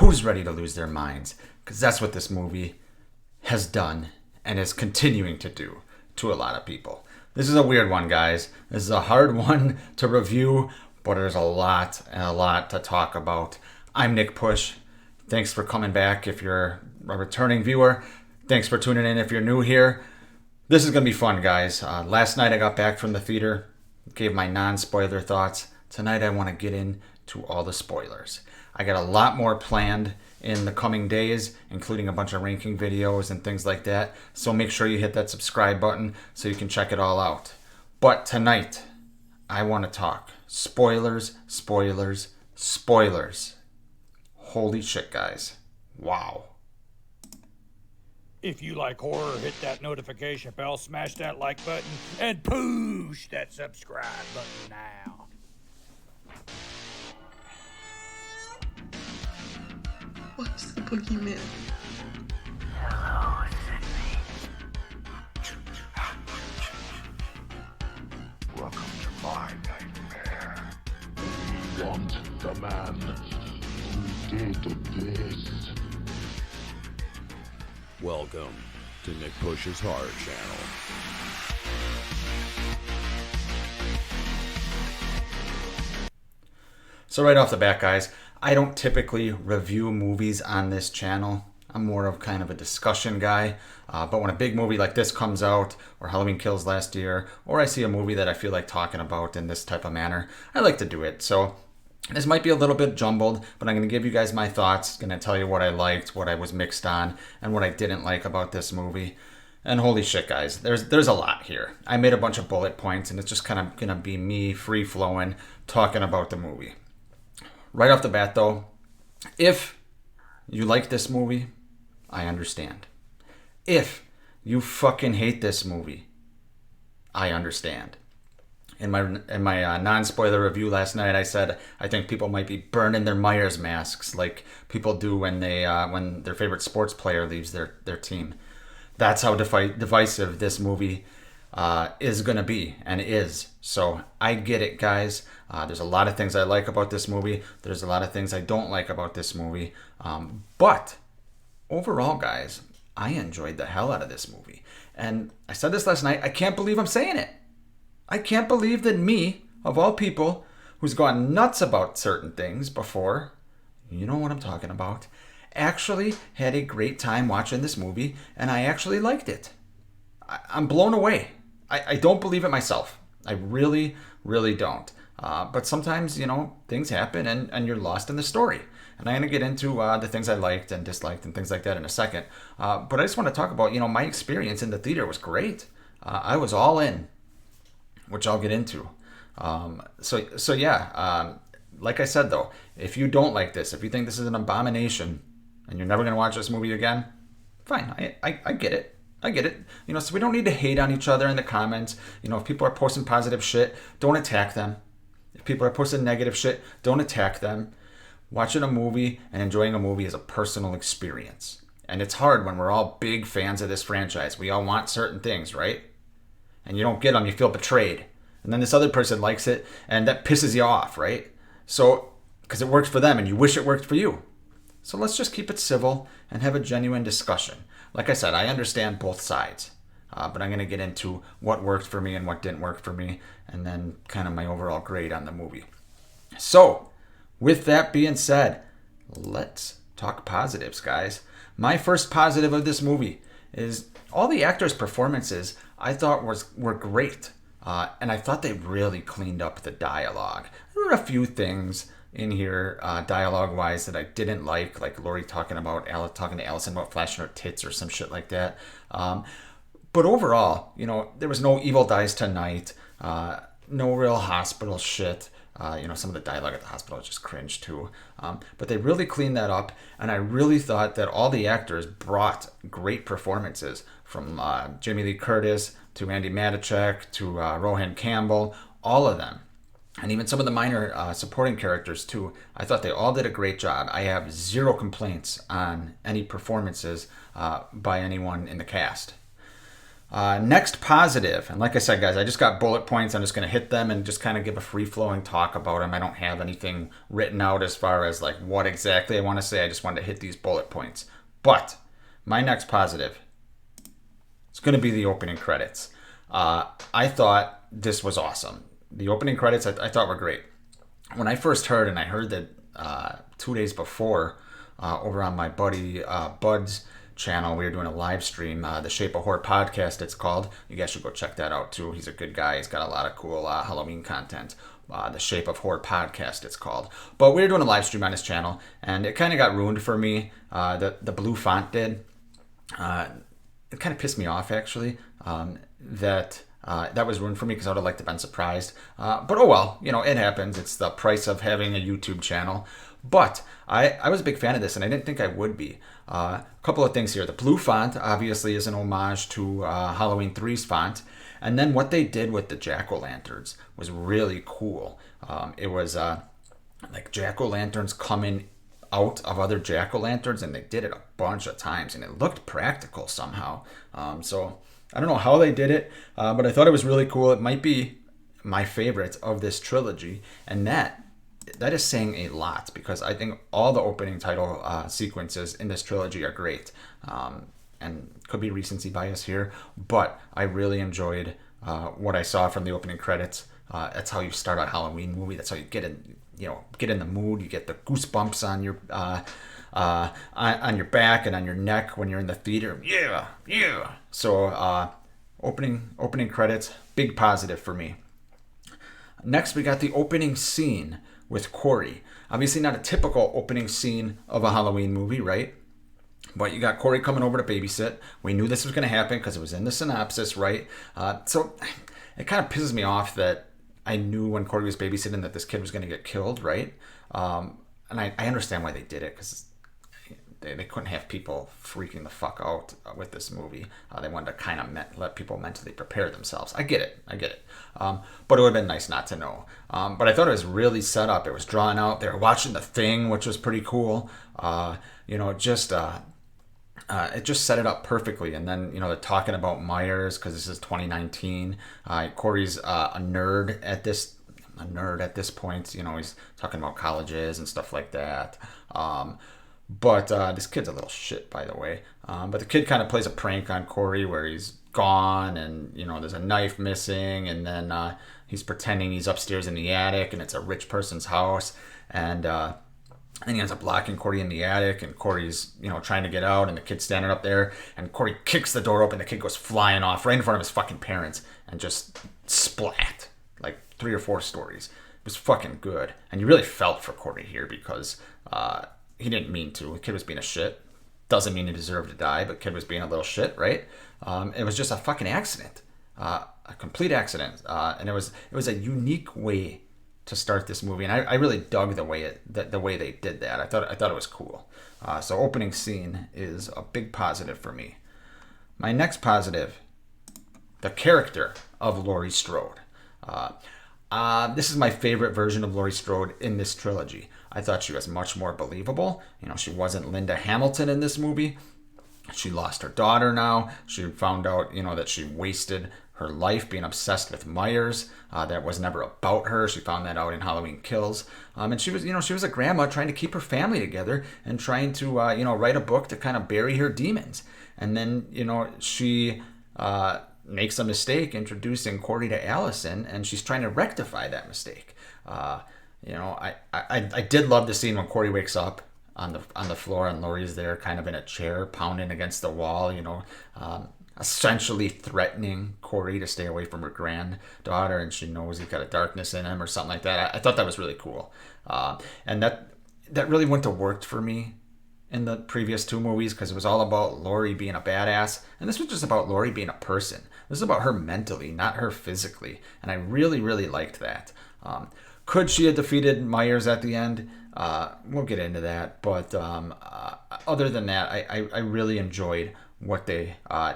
who's ready to lose their minds? Because that's what this movie has done and is continuing to do to a lot of people. This is a weird one, guys. This is a hard one to review, but there's a lot to talk about. I'm Nick Push. Thanks for coming back if you're a returning viewer. Thanks for tuning in if you're new here. This is going to be fun, guys. Last night I got back from the theater, gave my non-spoiler thoughts. Tonight I want to get into all the spoilers. I got a lot more planned in the coming days, including a bunch of ranking videos and things like that. So make sure you hit that subscribe button so you can check it all out. But tonight, I want to talk spoilers, spoilers, spoilers. Holy shit, guys. Wow. If you like horror, hit that notification bell, smash that like button, and push that subscribe button now. What's the boogeyman? Hello, Sydney. Welcome to my nightmare. We want the man who did this. Welcome to Nick Push's Horror Channel. So right off the bat, guys, I don't typically review movies on this channel. I'm more of kind of a discussion guy. But when a big movie like this comes out, or Halloween Kills last year, or I see a movie that I feel like talking about in this type of manner, I like to do it. So this might be a little bit jumbled, but I'm going to give you guys my thoughts. Going to tell you what I liked, what I was mixed on, and what I didn't like about this movie. And holy shit, guys, there's a lot here. I made a bunch of bullet points, and it's just kind of going to be me free-flowing, talking about the movie. Right off the bat, though, if you like this movie, I understand. If you fucking hate this movie, I understand. In my non-spoiler review last night, I said I think people might be burning their Myers masks like people do when when their favorite sports player leaves their team. That's how divisive this movie is going to be and is. So I get it, guys. There's a lot of things I like about this movie. There's a lot of things I don't like about this movie. But overall, guys, I enjoyed the hell out of this movie. And I said this last night. I can't believe I'm saying it. I can't believe that me, of all people, who's gone nuts about certain things before, you know what I'm talking about, actually had a great time watching this movie, and I actually liked it. I'm blown away. I don't believe it myself. I really, really don't. But sometimes, things happen and you're lost in the story. And I'm going to get into the things I liked and disliked and things like that in a second. But I just want to talk about, my experience in the theater was great. I was all in, which I'll get into. So yeah, like I said, though, if you don't like this, if you think this is an abomination and you're never going to watch this movie again, fine. I get it. I get it. So we don't need to hate on each other in the comments. If people are posting positive shit, don't attack them. If people are posting negative shit, don't attack them. Watching a movie and enjoying a movie is a personal experience. And it's hard when we're all big fans of this franchise. We all want certain things, right? And you don't get them, you feel betrayed. And then this other person likes it, and that pisses you off, right? So, because it works for them, and you wish it worked for you. So let's just keep it civil and have a genuine discussion. Like I said, I understand both sides, but I'm going to get into what worked for me and what didn't work for me, and then kind of my overall grade on the movie. So, with that being said, let's talk positives, guys. My first positive of this movie is all the actors' performances I thought were great, and I thought they really cleaned up the dialogue. There were a few things in here, dialogue-wise, that I didn't like Laurie talking to Allison about flashing her tits or some shit like that. But overall, there was no evil dies tonight, no real hospital shit. Some of the dialogue at the hospital is just cringe too. But they really cleaned that up, and I really thought that all the actors brought great performances, from Jamie Lee Curtis to Andy Matichak to Rohan Campbell, all of them. And even some of the minor supporting characters too. I thought they all did a great job. I have zero complaints on any performances by anyone in the cast. Next positive, and like I said, guys, I just got bullet points. I'm just going to hit them and just kind of give a free-flowing talk about them. I don't have anything written out as far as like what exactly I want to say. I just wanted to hit these bullet points. But my next positive, it's going to be the opening credits. I thought this was awesome. The opening credits I thought were great. When I first heard, and I heard that 2 days before over on my buddy Bud's channel, we were doing a live stream, the Shape of Horror podcast it's called. You guys should go check that out too. He's a good guy. He's got a lot of cool Halloween content. The Shape of Horror podcast it's called. But we were doing a live stream on his channel, and it kind of got ruined for me. The blue font did. It kind of pissed me off actually. That was ruined for me because I would have liked to have been surprised. But oh well, it happens. It's the price of having a YouTube channel. But I was a big fan of this, and I didn't think I would be. A couple of things here. The blue font obviously is an homage to Halloween 3's font. And then what they did with the jack-o'-lanterns was really cool. It was like jack-o'-lanterns coming out of other jack-o'-lanterns, and they did it a bunch of times, and it looked practical somehow. So I don't know how they did it, but I thought it was really cool. It might be my favorite of this trilogy, and that is saying a lot because I think all the opening title sequences in this trilogy are great. And could be recency bias here, but I really enjoyed what I saw from the opening credits. That's how you start a Halloween movie. That's how you get in the mood. You get the goosebumps on your back and on your neck when you're in the theater. Yeah. So opening credits, big positive for me. Next, we got the opening scene with Corey. Obviously, not a typical opening scene of a Halloween movie, right? But you got Corey coming over to babysit. We knew this was going to happen because it was in the synopsis, right? So it kind of pisses me off that I knew when Corey was babysitting that this kid was going to get killed, right? And I understand why they did it because they couldn't have people freaking the fuck out with this movie. They wanted to kind of let people mentally prepare themselves. I get it. But it would have been nice not to know. But I thought it was really set up. It was drawn out. They were watching The Thing, which was pretty cool. It just set it up perfectly. And then, they're talking about Myers because this is 2019. Corey's a nerd at this point. He's talking about colleges and stuff like that. But this kid's a little shit, by the way. But the kid kind of plays a prank on Corey where he's gone and, there's a knife missing. And then he's pretending he's upstairs in the attic and it's a rich person's house. And he ends up locking Corey in the attic, and Corey's, trying to get out, and the kid's standing up there, and Corey kicks the door open, the kid goes flying off right in front of his fucking parents, and just splat, like 3 or 4 stories. It was fucking good. And you really felt for Corey here because he didn't mean to. The kid was being a shit. Doesn't mean he deserved to die, but kid was being a little shit, right? It was just a fucking accident. A complete accident. And it was a unique way to start this movie, and I really dug the way they did that. I thought it was cool. So opening scene is a big positive for me. My next positive, the character of Laurie Strode. This is my favorite version of Laurie Strode in this trilogy. I thought she was much more believable. She wasn't Linda Hamilton in this movie. She lost her daughter now. She found out, that she wasted her life being obsessed with Myers. That was never about her. She found that out in Halloween Kills. And she was a grandma trying to keep her family together and trying to, write a book to kind of bury her demons. And then, she makes a mistake introducing Corey to Allison, and she's trying to rectify that mistake. I did love the scene when Corey wakes up on the floor and Laurie's there kind of in a chair pounding against the wall, essentially threatening Corey to stay away from her granddaughter, and she knows he's got a darkness in him or something like that. I thought that was really cool. And that really wouldn't have worked for me in the previous 2 movies because it was all about Laurie being a badass, and this was just about Laurie being a person. This is about her mentally, not her physically, and I really, really liked that. Could she have defeated Myers at the end? We'll get into that, but other than that, I really enjoyed what they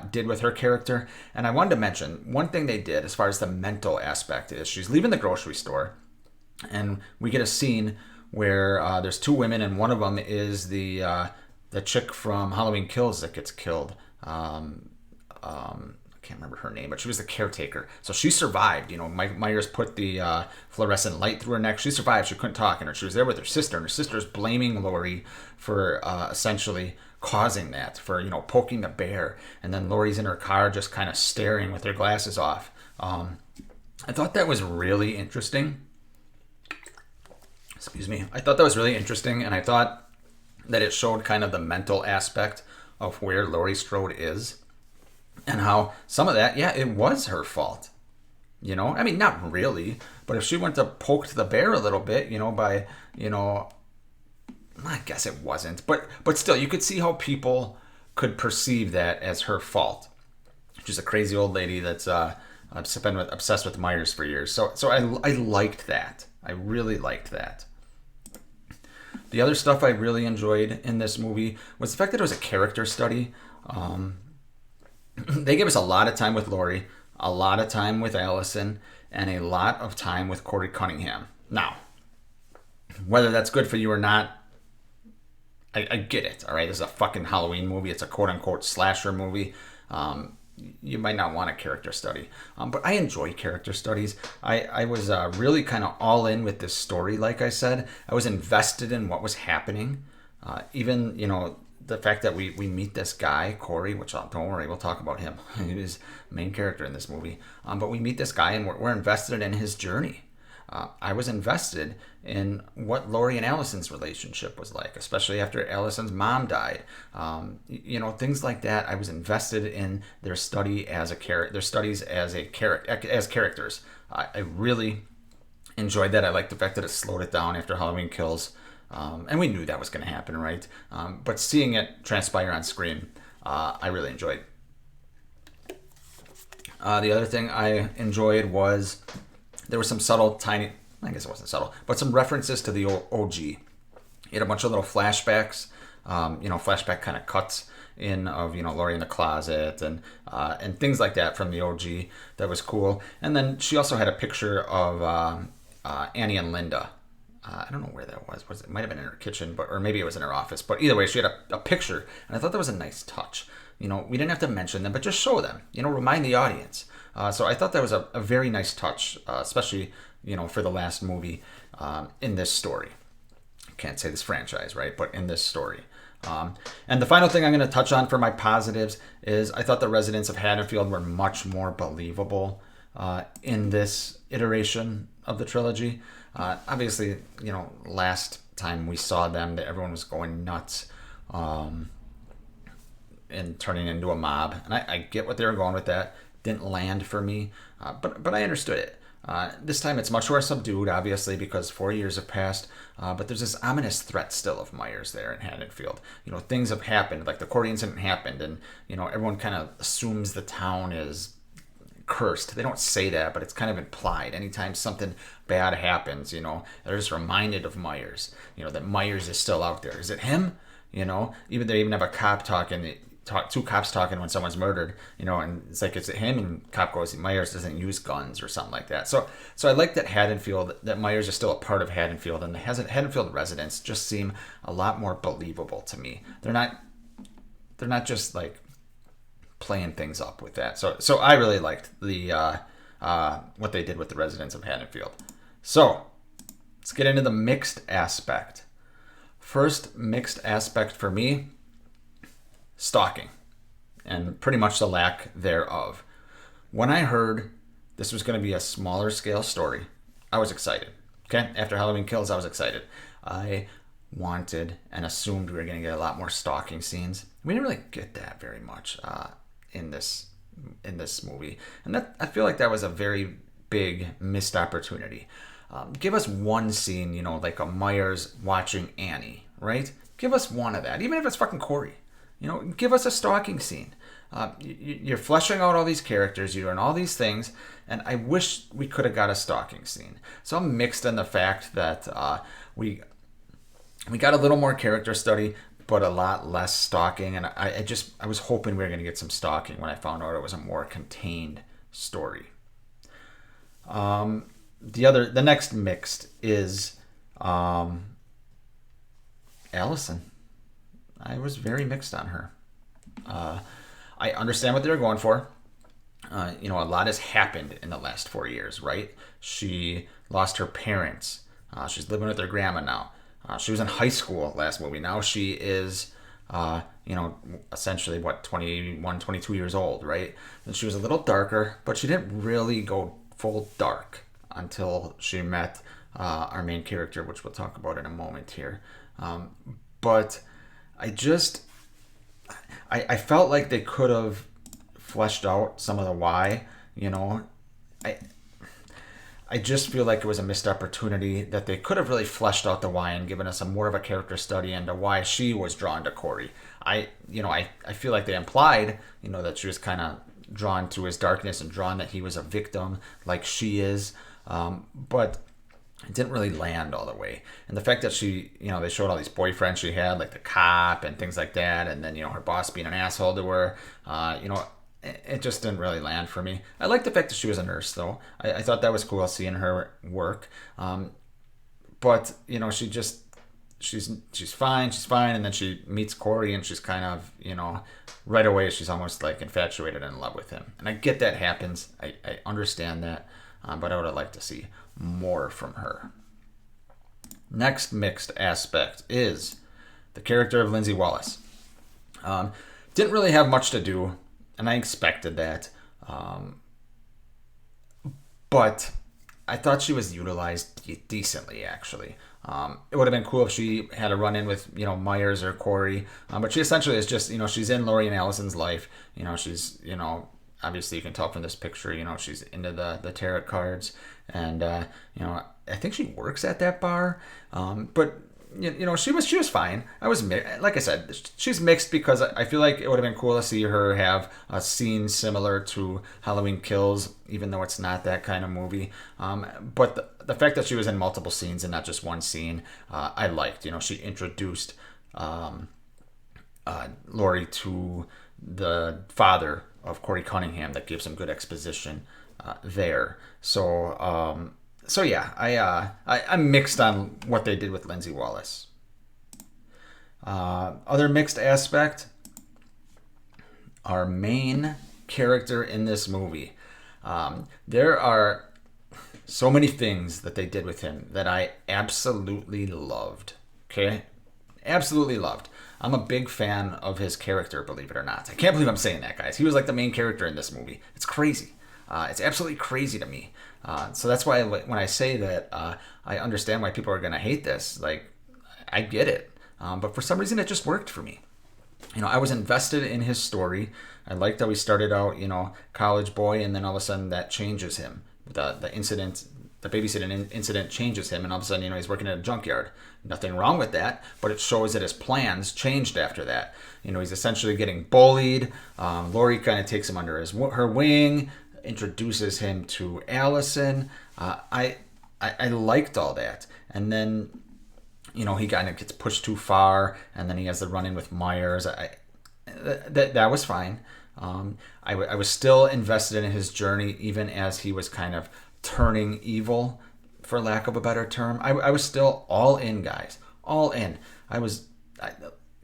did with her character. And I wanted to mention one thing they did as far as the mental aspect is she's leaving the grocery store, and we get a scene where there's 2 women, and one of them is the chick from Halloween Kills that gets killed. I can't remember her name, but she was the caretaker. So she survived. You know, Myers put the fluorescent light through her neck. She survived. She couldn't talk, and she was there with her sister, and her sister's blaming Laurie for essentially causing that, for, you know, poking the bear. And then Laurie's in her car just kind of staring with her glasses off. I thought that was really interesting. Excuse me. I thought that was really interesting, and I thought that it showed kind of the mental aspect of where Laurie Strode is, and how some of that, yeah, it was her fault. You know, I mean, not really, but if she went to poke the bear a little bit, you know, by, you know, I guess it wasn't, but still, you could see how people could perceive that as her fault. She's a crazy old lady that's been obsessed with Myers for years. So I liked that. I really liked that. The other stuff I really enjoyed in this movie was the fact that it was a character study. They gave us a lot of time with Laurie, a lot of time with Allison, and a lot of time with Corey Cunningham. Now, whether that's good for you or not, I get it, all right? This is a fucking Halloween movie. It's a quote-unquote slasher movie. You might not want a character study. But I enjoy character studies. I was really kind of all in with this story, like I said. I was invested in what was happening. Even, you know, the fact that we meet this guy, Corey, which don't worry, we'll talk about him. He's the main character in this movie. But we meet this guy, and we're invested in his journey. I was invested in what Laurie and Allison's relationship was like, especially after Allison's mom died. You know, things like that. I was invested in their study as a their studies as characters. I really enjoyed that. I liked the fact that it slowed it down after Halloween Kills, and we knew that was going to happen, right? But seeing it transpire on screen, I really enjoyed. The other thing I enjoyed was there was some subtle, tiny, I guess it wasn't subtle, but some references to the OG. You had a bunch of little flashbacks, you know, flashback kind of cuts in of, you know, Laurie in the closet and things like that from the OG. That was cool. And then she also had a picture of Annie and Linda. I don't know where that was. It might have been in her kitchen, or maybe it was in her office. But either way, she had a picture, and I thought that was a nice touch. You know, we didn't have to mention them, but just show them. You know, remind the audience. So I thought that was a very nice touch, especially, you know, for the last movie in this story. Can't say this franchise, right? But in this story. And the final thing I'm going to touch on for my positives is I thought the residents of Haddonfield were much more believable in this iteration of the trilogy. Obviously, you know, last time we saw them, that everyone was going nuts and turning into a mob. And I get what they were going with that. Didn't land for me, but I understood it. This time it's much more subdued, obviously, because 4 years have passed, but there's this ominous threat still of Myers there in Haddonfield. You know, things have happened, like the Corey incident happened, and, you know, everyone kind of assumes the town is cursed. They don't say that, but it's kind of implied. Anytime something bad happens, you know, they're just reminded of Myers, you know, that Myers is still out there. Is it him? You know, they even have a cop two cops talking when someone's murdered, you know, and it's like, it's him, and cop goes, Myers doesn't use guns or something like that. So I like that Myers is still a part of Haddonfield, and the Haddonfield residents just seem a lot more believable to me. They're not just like playing things up with that. So I really liked the what they did with the residents of Haddonfield. So let's get into the mixed aspect. First mixed aspect for me, stalking, and pretty much the lack thereof. When I heard this was going to be a smaller scale story, I was excited. Okay, after Halloween Kills, I was excited. I wanted and assumed we were going to get a lot more stalking scenes. We didn't really get that very much in this movie, and that, I feel like that was a very big missed opportunity. Give us one scene, you know, like a Myers watching Annie, right? Give us one of that, even if it's fucking Corey. You know, give us a stalking scene. You're fleshing out all these characters, you're doing all these things, and I wish we could have got a stalking scene. So I'm mixed in the fact that we got a little more character study, but a lot less stalking, and I was hoping we were going to get some stalking when I found out it was a more contained story. The next mixed is Allison. I was very mixed on her. I understand what they were going for. A lot has happened in the last 4 years, right? She lost her parents. She's living with her grandma now. She was in high school last movie. Now she is, essentially 21, 22 years old, right? And she was a little darker, but she didn't really go full dark until she met our main character, which we'll talk about in a moment here. But I felt like they could have fleshed out some of the why, I just feel like it was a missed opportunity that they could have really fleshed out the why and given us a more of a character study into why she was drawn to Corey. I feel like they implied, that she was kind of drawn to his darkness and drawn that he was a victim like she is. But it didn't really land all the way. And the fact that she, they showed all these boyfriends she had, like the cop and things like that. And then, her boss being an asshole to her, it just didn't really land for me. I like the fact that she was a nurse, though. I thought that was cool seeing her work. But she's fine. And then she meets Corey, and she's kind of, right away she's almost like infatuated and in love with him. And I get that happens. I understand that, but I would have liked to see more from her. Next mixed aspect is the character of Lindsay Wallace. Didn't really have much to do, and I expected that. But I thought she was utilized decently, actually. It would have been cool if she had a run-in with, Myers or Corey. But she essentially is just, she's in Laurie and Allison's life. She's, obviously you can tell from this picture, she's into the tarot cards. And, I think she works at that bar. But she was fine. Like I said, she's mixed because I feel like it would have been cool to see her have a scene similar to Halloween Kills, even though it's not that kind of movie. But the fact that she was in multiple scenes and not just one scene, I liked. She introduced Laurie to the father of Corey Cunningham. That gives some good exposition there. So yeah, I'm mixed on what they did with Lindsay Wallace. Other mixed aspect, our main character in this movie. There are so many things that they did with him that I absolutely loved. Okay? Absolutely loved. I'm a big fan of his character, believe it or not. I can't believe I'm saying that, guys. He was like the main character in this movie. It's crazy. It's absolutely crazy to me. So that's why when I say that I understand why people are going to hate this, like, I get it. But for some reason, it just worked for me. I was invested in his story. I liked how he started out, college boy, and then all of a sudden that changes him. The incident, the babysitting incident changes him, and all of a sudden, he's working at a junkyard. Nothing wrong with that, but it shows that his plans changed after that. He's essentially getting bullied. Laurie kind of takes him under her wing, introduces him to Allison. I liked all that, and then he kind of gets pushed too far, and then he has the run-in with Myers. That was fine. I was still invested in his journey, even as he was kind of turning evil, for lack of a better term. I was still all in, guys, all in.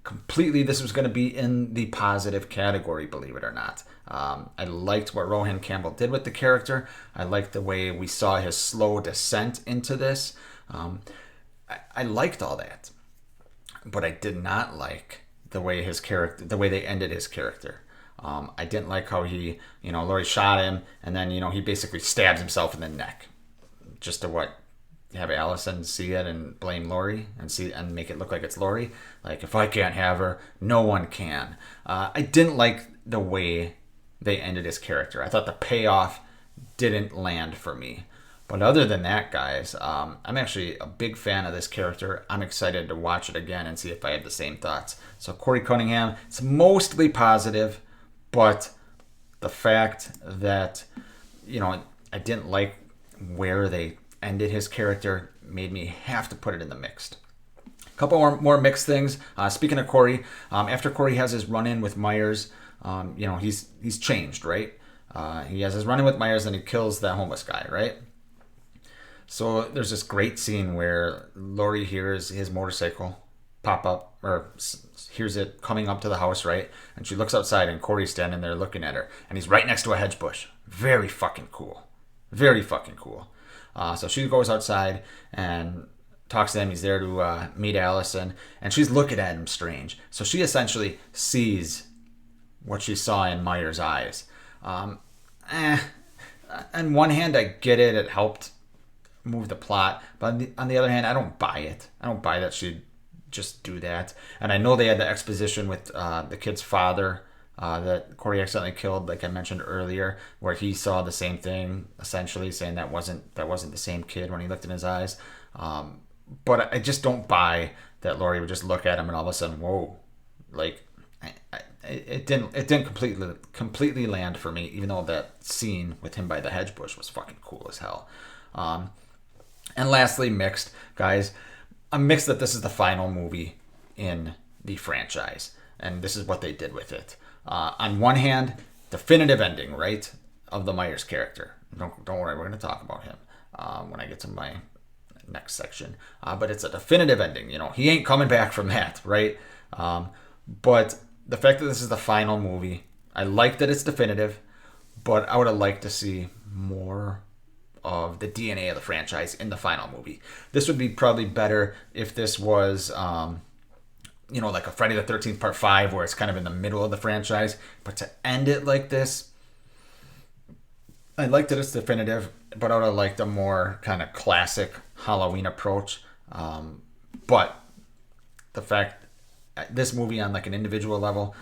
Completely, this was going to be in the positive category, believe it or not. I liked what Rohan Campbell did with the character. I liked the way we saw his slow descent into this. I liked all that, but I did not like the way they ended his character. I didn't like how Laurie shot him, and then he basically stabs himself in the neck, just to have Allison see it and blame Laurie and make it look like it's Laurie. Like, if I can't have her, no one can. I didn't like the way they ended his character. I thought the payoff didn't land for me. But other than that, guys, I'm actually a big fan of this character. I'm excited to watch it again and see if I have the same thoughts. So Corey Cunningham, it's mostly positive, but the fact that, I didn't like where they ended his character made me have to put it in the mixed. A couple more mixed things. Speaking of Corey, after Corey has his run-in with Myers, he's changed, right? He has his run-in with Myers and he kills that homeless guy, right? So there's this great scene where Laurie hears his motorcycle pop up hears it coming up to the house, right? And she looks outside, and Corey's standing there looking at her, and he's right next to a hedge bush. Very fucking cool. Very fucking cool. So she goes outside and talks to him. He's there to meet Allison, and she's looking at him strange. So she essentially sees what she saw in Myers' eyes. On one hand, I get it. It helped move the plot. But on the other hand, I don't buy it. I don't buy that she'd just do that. And I know they had the exposition with the kid's father that Corey accidentally killed, like I mentioned earlier, where he saw the same thing, essentially saying that wasn't the same kid when he looked in his eyes. But I just don't buy that Laurie would just look at him and all of a sudden, whoa, like it didn't completely land for me, even though that scene with him by the hedge bush was fucking cool as hell. And lastly, mixed, guys. I'm mixed that this is the final movie in the franchise, and this is what they did with it. On one hand, definitive ending, right, of the Myers character. Don't worry, we're going to talk about him when I get to my next section. But it's a definitive ending. You know, he ain't coming back from that, right? But the fact that this is the final movie, I like that it's definitive, but I would have liked to see more of the DNA of the franchise in the final movie. This would be probably better if this was, like a Friday the 13th Part 5, where it's kind of in the middle of the franchise. But to end it like this, I like that it's definitive, but I would have liked a more kind of classic Halloween approach. But the fact, this movie on like an individual level,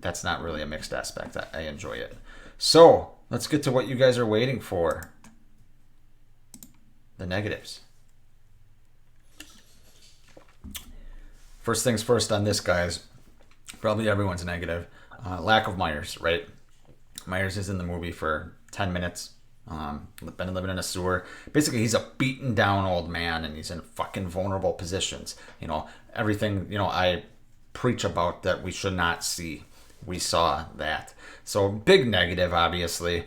that's not really a mixed aspect. I enjoy it. So let's get to what you guys are waiting for. The negatives. First things first on this, guys. Probably everyone's negative. Lack of Myers, right? Myers is in the movie for 10 minutes. Been living in a sewer. Basically, he's a beaten down old man, and he's in fucking vulnerable positions. You know, everything, I preach about that we should not see. We saw that. So, big negative, obviously.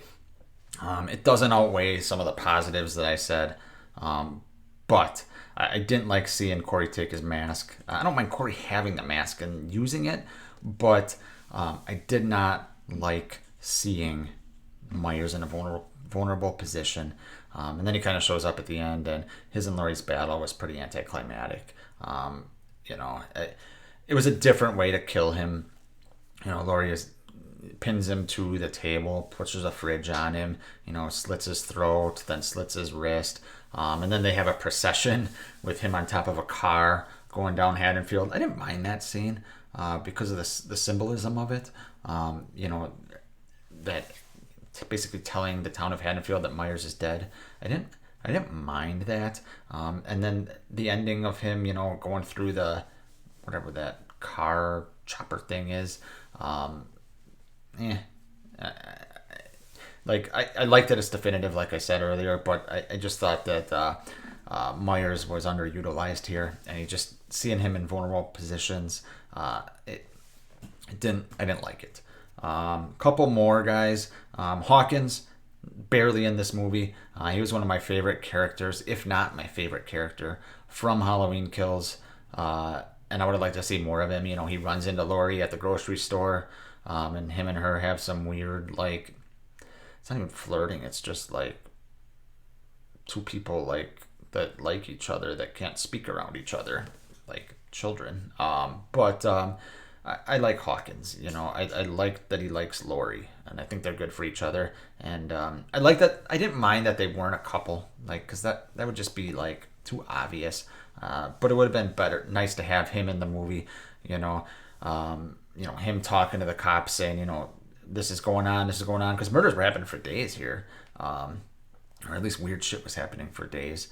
It doesn't outweigh some of the positives that I said. But I didn't like seeing Corey take his mask. I don't mind Corey having the mask and using it, but I did not like seeing Myers in a vulnerable position. And then he kind of shows up at the end, and his and Laurie's battle was pretty anticlimactic. It was a different way to kill him. Laurie pins him to the table, pushes a fridge on him, slits his throat, then slits his wrist. And then they have a procession with him on top of a car going down Haddonfield. I didn't mind that scene because of the symbolism of it. That basically telling the town of Haddonfield that Myers is dead. I didn't mind that. And then the ending of him, going through the whatever that car chopper thing is. I like that it's definitive, like I said earlier, but I just thought that Myers was underutilized here, and seeing him in vulnerable positions, I didn't like it. Couple more guys. Hawkins, barely in this movie. He was one of my favorite characters, if not my favorite character from Halloween Kills. And I would have liked to see more of him. He runs into Laurie at the grocery store, and him and her have some weird, it's not even flirting. It's just like two people that like each other that can't speak around each other, like children. But I like Hawkins. I like that he likes Laurie, and I think they're good for each other. And I like that. I didn't mind that they weren't a couple, because that would just be too obvious. But it would have been nice to have him in the movie. Him talking to the cops, saying, this is going on, because murders were happening for days here, or at least weird shit was happening for days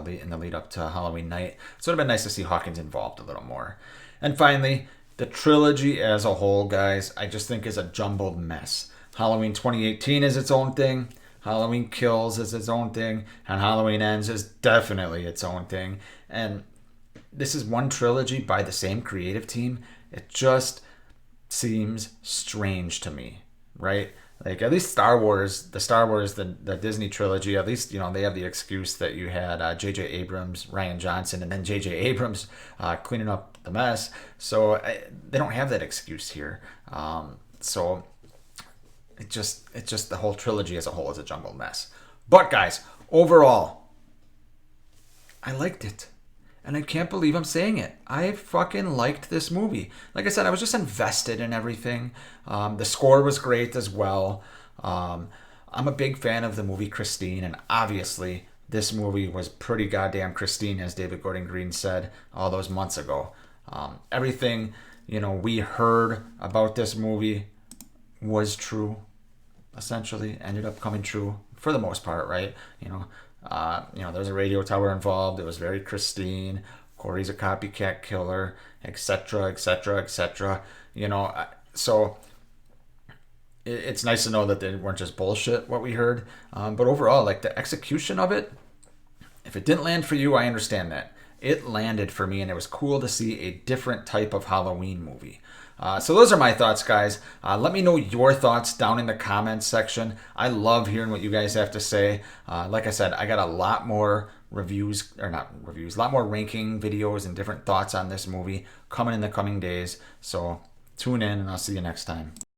in the lead up to Halloween night. So it would have been nice to see Hawkins involved a little more. And finally, the trilogy as a whole, guys, I just think is a jumbled mess. Halloween 2018 is its own thing, Halloween Kills is its own thing, and Halloween Ends is definitely its own thing. And this is one trilogy by the same creative team. It just seems strange to me, right? At least the Disney trilogy, at least, they have the excuse that you had J.J. Abrams, Ryan Johnson, and then J.J. Abrams cleaning up the mess. So they don't have that excuse here. So it's just the whole trilogy as a whole is a jumbled mess. But guys, overall, I liked it. And I can't believe I'm saying it. I fucking liked this movie. Like I said, I was just invested in everything. The score was great as well. I'm a big fan of the movie Christine, and obviously this movie was pretty goddamn Christine, as David Gordon Green said all those months ago. Everything, we heard about this movie was true, essentially. Ended up coming true for the most part, right? There's a radio tower involved. It was very Christine. Corey's a copycat killer, etc., etc., etc. So it's nice to know that they weren't just bullshit what we heard. But overall, like the execution of it, if it didn't land for you, I understand that. It landed for me, and it was cool to see a different type of Halloween movie. So those are my thoughts, guys. Let me know your thoughts down in the comments section. I love hearing what you guys have to say. Like I said, I got a lot more a lot more ranking videos and different thoughts on this movie coming in the coming days. So tune in, and I'll see you next time.